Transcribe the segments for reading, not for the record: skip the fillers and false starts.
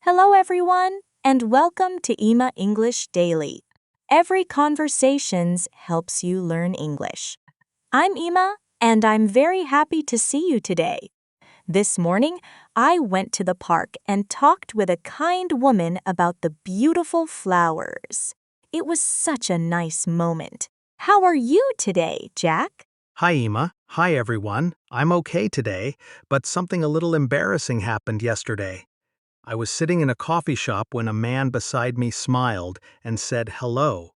Hello, everyone, and welcome to Ema English Daily. Every conversation helps you learn English. I'm Ema, and I'm very happy to see you today. This morning, I went to the park and talked with a kind woman about the beautiful flowers. It was such a nice moment. How are you today, Jack? Hi, Ema. Hi, everyone. I'm okay today, but something a little embarrassing happened yesterday. I was sitting in a coffee shop when a man beside me smiled and said hello.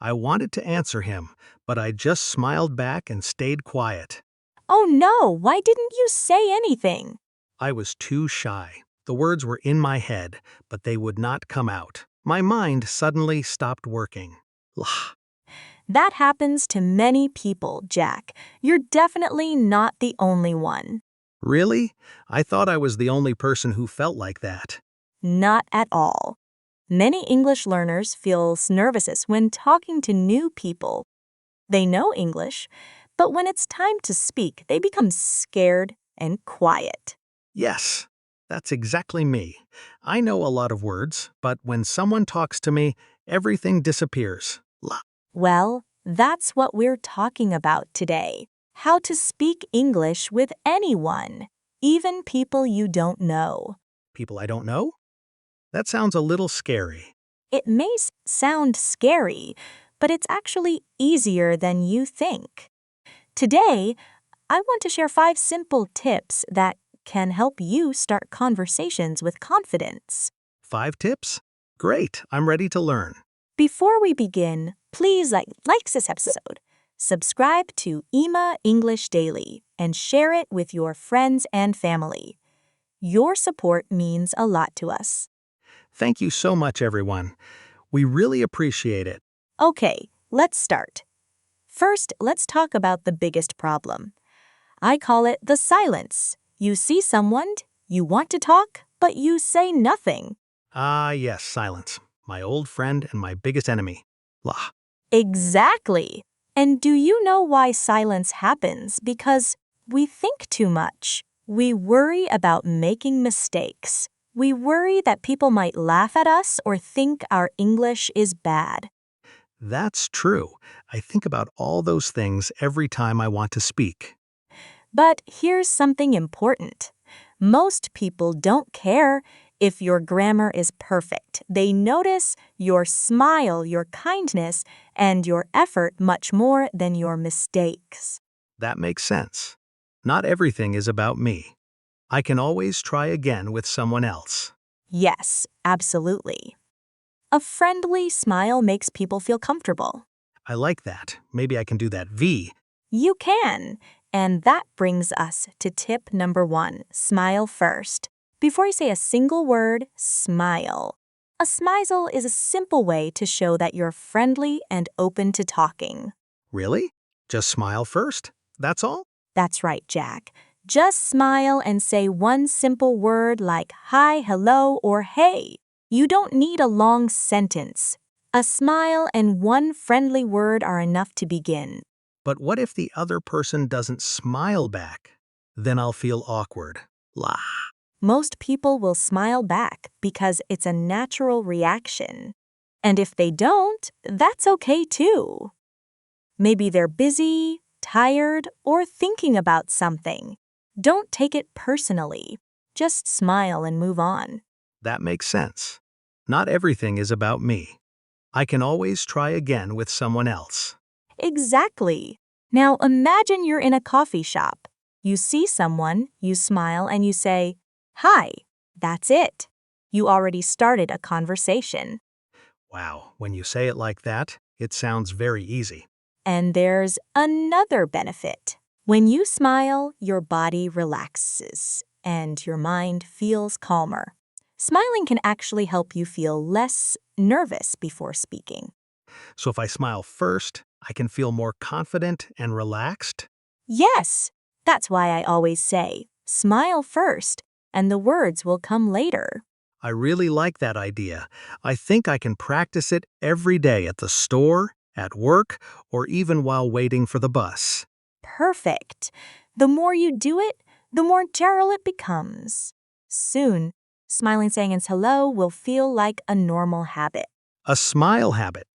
I wanted to answer him, but I just smiled back and stayed quiet. Oh no, why didn't you say anything? I was too shy. The words were in my head, but they would not come out. My mind suddenly stopped working. Lah. That happens to many people, Jack. You're definitely not the only one. Really? I thought I was the only person who felt like that. Not at all. Many English learners feel nervous when talking to new people. They know English, but when it's time to speak, they become scared and quiet. Yes, that's exactly me. I know a lot of words, but when someone talks to me, everything disappears. Well, that's what we're talking about today. How to speak English with anyone, even people you don't know. People I don't know? That sounds a little scary. It may sound scary, but it's actually easier than you think. Today, I want to share 5 simple tips that can help you start conversations with confidence. 5 tips? Great, I'm ready to learn. Before we begin, please like this episode, subscribe to Ema English Daily, and share it with your friends and family. Your support means a lot to us. Thank you so much, everyone. We really appreciate it. Okay, let's start. First, let's talk about the biggest problem. I call it the silence. You see someone, you want to talk, but you say nothing. Ah, yes, silence. My old friend and my biggest enemy. Lah. Exactly. And do you know why silence happens? Because we think too much. We worry about making mistakes. We worry that people might laugh at us or think our English is bad. That's true. I think about all those things every time I want to speak. But here's something important. Most people don't care if your grammar is perfect. They notice your smile, your kindness, and your effort much more than your mistakes. That makes sense. Not everything is about me. I can always try again with someone else. Yes, absolutely. A friendly smile makes people feel comfortable. I like that. Maybe I can do that V. You can. And that brings us to tip number 1, smile first. Before you say a single word, smile. A smile is a simple way to show that you're friendly and open to talking. Really? Just smile first? That's all? That's right, Jack. Just smile and say one simple word like hi, hello, or hey. You don't need a long sentence. A smile and one friendly word are enough to begin. But what if the other person doesn't smile back? Then I'll feel awkward. Lah. Most people will smile back because it's a natural reaction. And if they don't, that's okay too. Maybe they're busy, tired, or thinking about something. Don't take it personally. Just smile and move on. That makes sense. Not everything is about me. I can always try again with someone else. Exactly. Now imagine you're in a coffee shop. You see someone, you smile, and you say, "Hi." That's it. You already started a conversation. Wow, when you say it like that, it sounds very easy. And there's another benefit. When you smile, your body relaxes and your mind feels calmer. Smiling can actually help you feel less nervous before speaking. So if I smile first, I can feel more confident and relaxed? Yes, that's why I always say, smile first, and the words will come later. I really like that idea. I think I can practice it every day at the store, at work, or even while waiting for the bus. Perfect. The more you do it, the more general it becomes. Soon, Smiling saying hello will feel like a normal habit. A smile habit.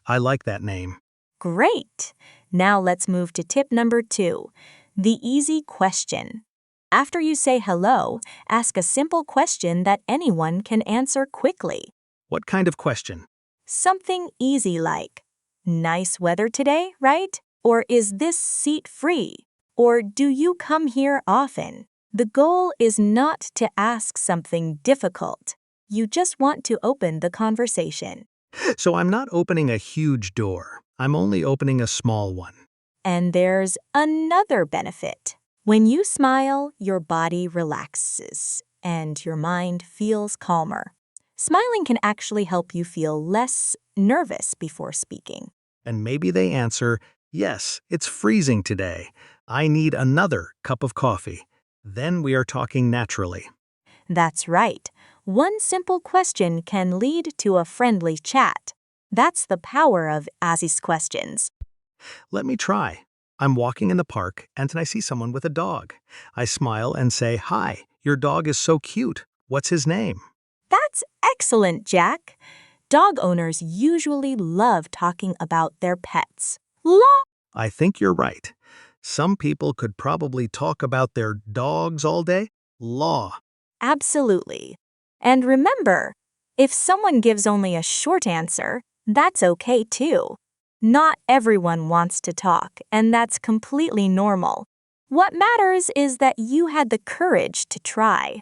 I like that name. Great! Now let's move to tip number 2, the easy question. After you say hello, ask a simple question that anyone can answer quickly. What kind of question? Something easy like, nice weather today, right? Or is this seat free? Or do you come here often? The goal is not to ask something difficult. You just want to open the conversation. So I'm not opening a huge door. I'm only opening a small one. And there's another benefit. When you smile, your body relaxes and your mind feels calmer. Smiling can actually help you feel less nervous before speaking. And maybe they answer, yes, it's freezing today. I need another cup of coffee. Then we are talking naturally. That's right. One simple question can lead to a friendly chat. That's the power of Azzy's questions. Let me try. I'm walking in the park and I see someone with a dog. I smile and say, hi, your dog is so cute. What's his name? That's excellent, Jack. Dog owners usually love talking about their pets. I think you're right. Some people could probably talk about their dogs all day. Law. Absolutely. And remember, if someone gives only a short answer, that's okay too. Not everyone wants to talk, and that's completely normal. What matters is that you had the courage to try.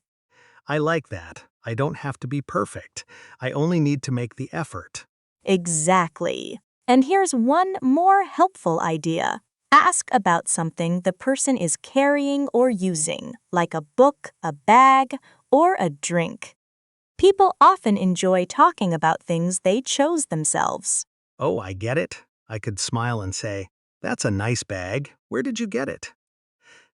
I like that. I don't have to be perfect. I only need to make the effort. Exactly. And here's one more helpful idea. Ask about something the person is carrying or using, like a book, a bag, or a drink. People often enjoy talking about things they chose themselves. Oh, I get it. I could smile and say, that's a nice bag. Where did you get it?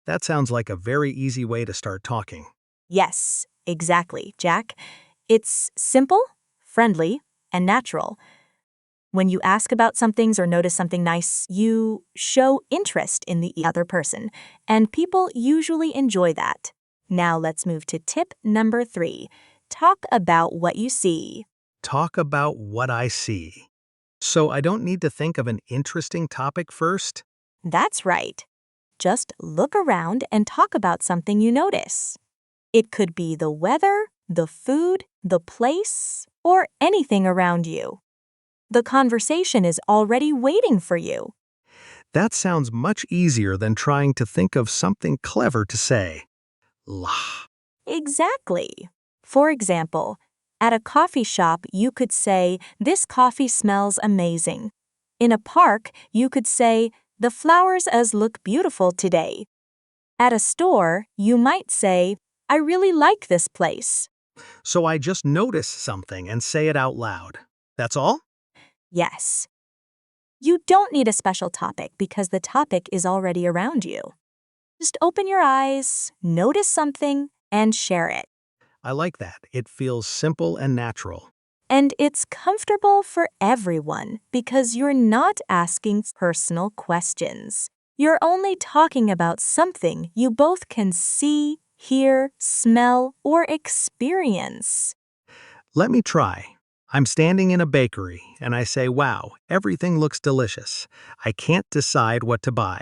That sounds like a very easy way to start talking. Yes, exactly, Jack. It's simple, friendly, and natural. When you ask about some things or notice something nice, you show interest in the other person, and people usually enjoy that. Now let's move to tip number 3. Talk about what you see. Talk about what I see. So I don't need to think of an interesting topic first? That's right. Just look around and talk about something you notice. It could be the weather, the food, the place, or anything around you. The conversation is already waiting for you. That sounds much easier than trying to think of something clever to say. La. Exactly. For example, at a coffee shop, you could say, "This coffee smells amazing." In a park, you could say, "The flowers look beautiful today." At a store, you might say, "I really like this place." So I just notice something and say it out loud. That's all? Yes. You don't need a special topic because the topic is already around you. Just open your eyes, notice something, and share it. I like that. It feels simple and natural. And it's comfortable for everyone because you're not asking personal questions. You're only talking about something you both can see, hear, smell, or experience. Let me try. I'm standing in a bakery and I say, wow, everything looks delicious. I can't decide what to buy.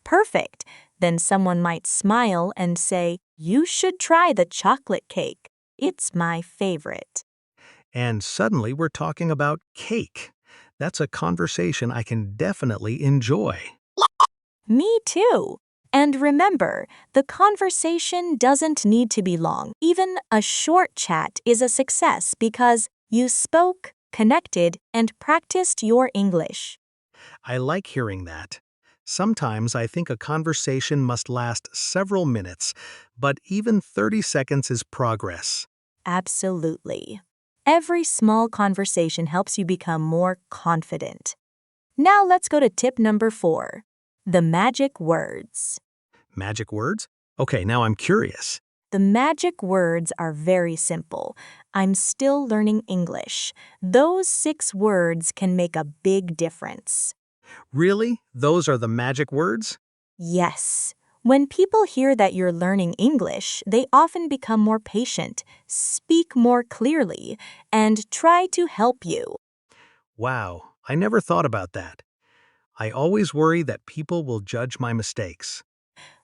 Perfect. Then someone might smile and say, "You should try the chocolate cake. It's my favorite." And suddenly we're talking about cake. That's a conversation I can definitely enjoy. Me too. And remember, the conversation doesn't need to be long. Even a short chat is a success because you spoke, connected, and practiced your English. I like hearing that. Sometimes I think a conversation must last several minutes, but even 30 seconds is progress. Absolutely. Every small conversation helps you become more confident. Now let's go to tip number 4, the magic words. Magic words? Okay, now I'm curious. The magic words are very simple. I'm still learning English. Those 6 words can make a big difference. Really? Those are the magic words? Yes. When people hear that you're learning English, they often become more patient, speak more clearly, and try to help you. Wow, I never thought about that. I always worry that people will judge my mistakes.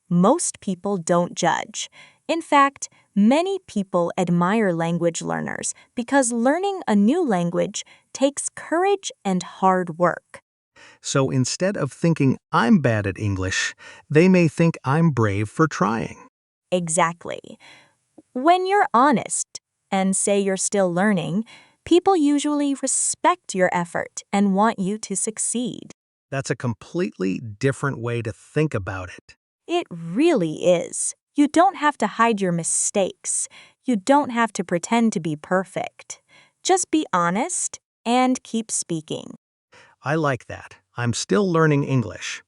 Most people don't judge. In fact, many people admire language learners because learning a new language takes courage and hard work. So instead of thinking I'm bad at English, they may think I'm brave for trying. Exactly. When you're honest and say you're still learning, people usually respect your effort and want you to succeed. That's a completely different way to think about it. It really is. You don't have to hide your mistakes. You don't have to pretend to be perfect. Just be honest and keep speaking. I like that. I'm still learning English.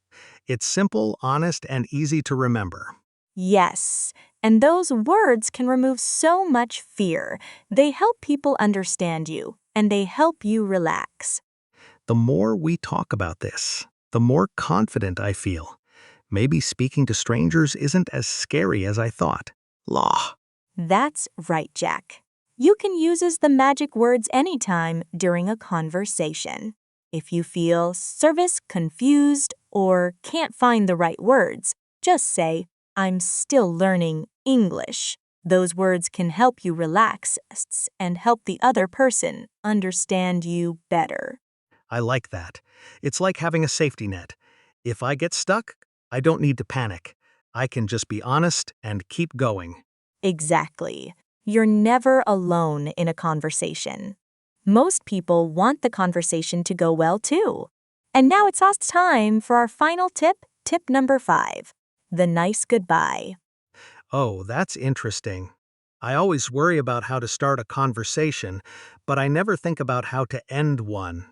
It's simple, honest, and easy to remember. Yes, and those words can remove so much fear. They help people understand you, and they help you relax. The more we talk about this, the more confident I feel. Maybe speaking to strangers isn't as scary as I thought. Law. That's right, Jack. You can use the magic words anytime during a conversation. If you feel nervous, confused, or can't find the right words, just say, I'm still learning English. Those words can help you relax and help the other person understand you better. I like that. It's like having a safety net. If I get stuck, I don't need to panic. I can just be honest and keep going. Exactly. You're never alone in a conversation. Most people want the conversation to go well too. And now it's us time for our final tip, tip number 5, the nice goodbye. Oh, that's interesting. I always worry about how to start a conversation, but I never think about how to end one.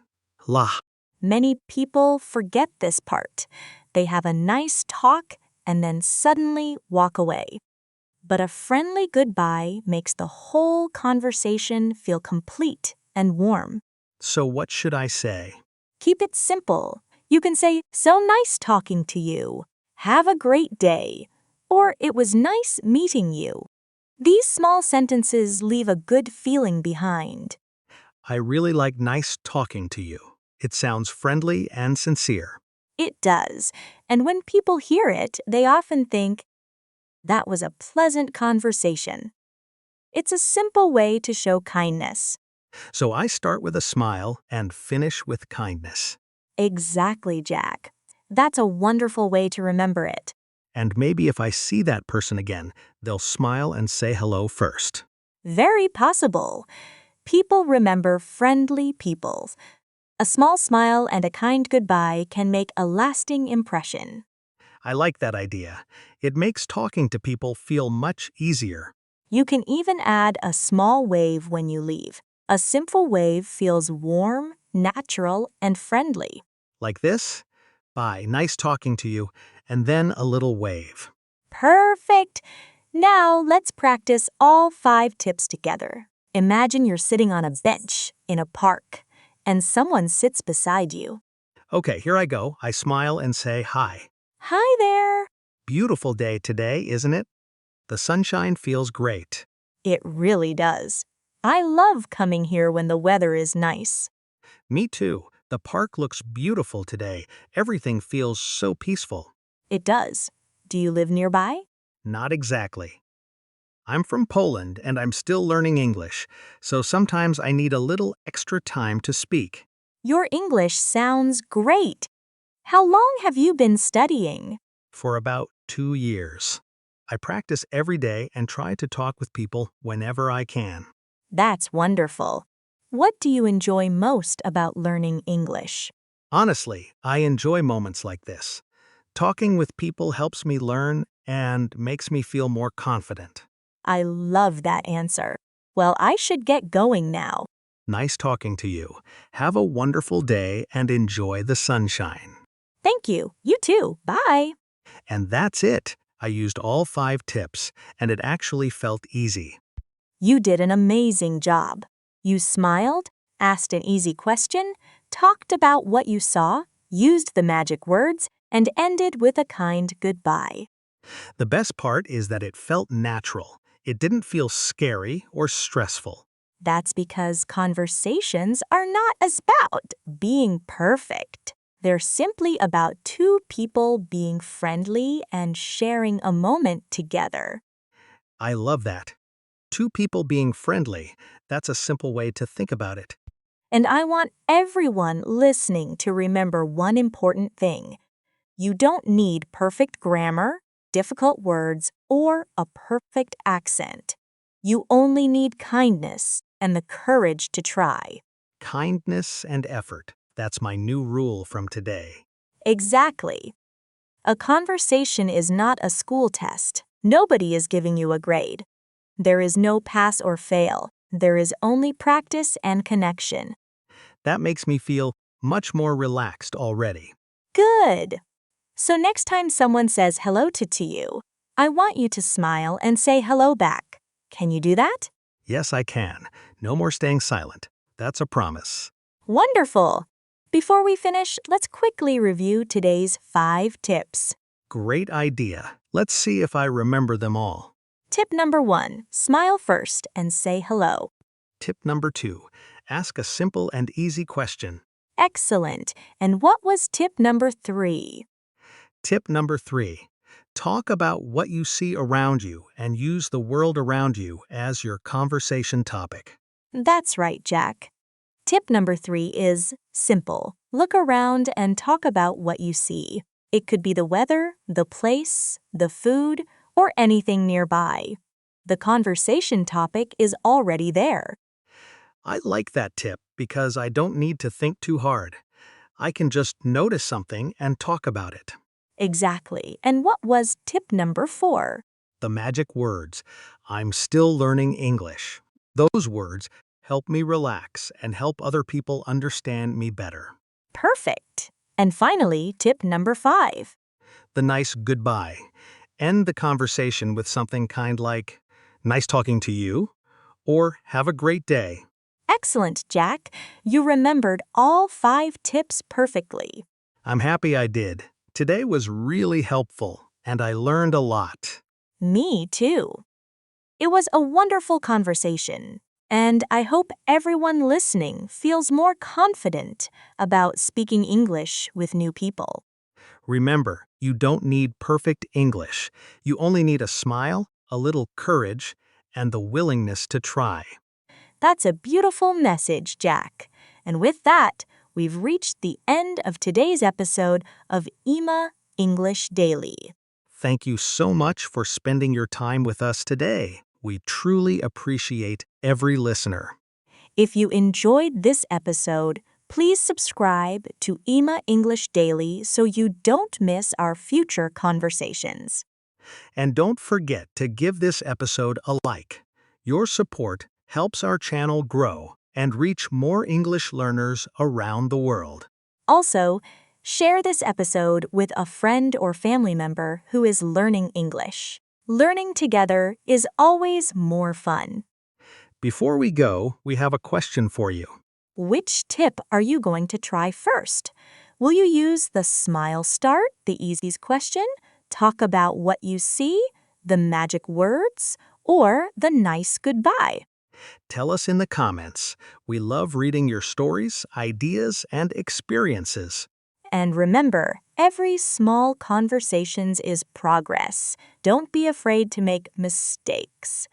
La. Many people forget this part. They have a nice talk and then suddenly walk away. But a friendly goodbye makes the whole conversation feel complete and warm. So what should I say? Keep it simple. You can say, so nice talking to you. Have a great day. Or it was nice meeting you. These small sentences leave a good feeling behind. I really like nice talking to you. It sounds friendly and sincere. It does. And when people hear it, they often think, that was a pleasant conversation. It's a simple way to show kindness. So I start with a smile and finish with kindness. Exactly, Jack. That's a wonderful way to remember it. And maybe if I see that person again, they'll smile and say hello first. Very possible. People remember friendly people. A small smile and a kind goodbye can make a lasting impression. I like that idea. It makes talking to people feel much easier. You can even add a small wave when you leave. A simple wave feels warm, natural, and friendly. Like this? Bye, nice talking to you, and then a little wave. Perfect! Now let's practice all 5 tips together. Imagine you're sitting on a bench in a park, and someone sits beside you. Okay, here I go. I smile and say hi. Hi there! Beautiful day today, isn't it? The sunshine feels great. It really does. I love coming here when the weather is nice. Me too. The park looks beautiful today. Everything feels so peaceful. It does. Do you live nearby? Not exactly. I'm from Poland and I'm still learning English, so sometimes I need a little extra time to speak. Your English sounds great. How long have you been studying? For about 2 years. I practice every day and try to talk with people whenever I can. That's wonderful. What do you enjoy most about learning English? Honestly, I enjoy moments like this. Talking with people helps me learn and makes me feel more confident. I love that answer. Well, I should get going now. Nice talking to you. Have a wonderful day and enjoy the sunshine. Thank you. You too. Bye. And that's it. I used all 5 tips, and it actually felt easy. You did an amazing job. You smiled, asked an easy question, talked about what you saw, used the magic words, and ended with a kind goodbye. The best part is that it felt natural. It didn't feel scary or stressful. That's because conversations are not about being perfect. They're simply about two people being friendly and sharing a moment together. I love that. Two people being friendly, that's a simple way to think about it. And I want everyone listening to remember one important thing. You don't need perfect grammar, difficult words, or a perfect accent. You only need kindness and the courage to try. Kindness and effort. That's my new rule from today. Exactly. A conversation is not a school test. Nobody is giving you a grade. There is no pass or fail. There is only practice and connection. That makes me feel much more relaxed already. Good. So next time someone says hello to you, I want you to smile and say hello back. Can you do that? Yes, I can. No more staying silent. That's a promise. Wonderful. Before we finish, let's quickly review today's 5 tips. Great idea. Let's see if I remember them all. Tip number 1, smile first and say hello. Tip number 2, ask a simple and easy question. Excellent. And what was tip number 3? Tip number 3, talk about what you see around you and use the world around you as your conversation topic. That's right, Jack. Tip number 3 is simple. Look around and talk about what you see. It could be the weather, the place, the food, or anything nearby. The conversation topic is already there. I like that tip because I don't need to think too hard. I can just notice something and talk about it. Exactly. And what was tip number 4? The magic words, I'm still learning English. Those words help me relax and help other people understand me better. Perfect. And finally, tip number 5. The nice goodbye. End the conversation with something kind like, nice talking to you, or have a great day. Excellent, Jack. You remembered all 5 tips perfectly. I'm happy I did. Today was really helpful, and I learned a lot. Me too. It was a wonderful conversation, and I hope everyone listening feels more confident about speaking English with new people. Remember, you don't need perfect English. You only need a smile, a little courage, and the willingness to try. That's a beautiful message, Jack. And with that, we've reached the end of today's episode of Ema English Daily. Thank you so much for spending your time with us today. We truly appreciate every listener. If you enjoyed this episode, please subscribe to Ema English Daily so you don't miss our future conversations. And don't forget to give this episode a like. Your support helps our channel grow and reach more English learners around the world. Also, share this episode with a friend or family member who is learning English. Learning together is always more fun. Before we go, we have a question for you. Which tip are you going to try first? Will you use the smile start, the easy question, talk about what you see, the magic words, or the nice goodbye? Tell us in the comments. We love reading your stories, ideas, and experiences. And remember, every small conversations is progress. Don't be afraid to make mistakes.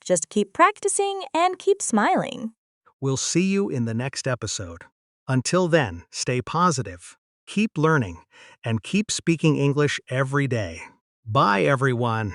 Just keep practicing and keep smiling. We'll see you in the next episode. Until then, stay positive, keep learning, and keep speaking English every day. Bye, everyone.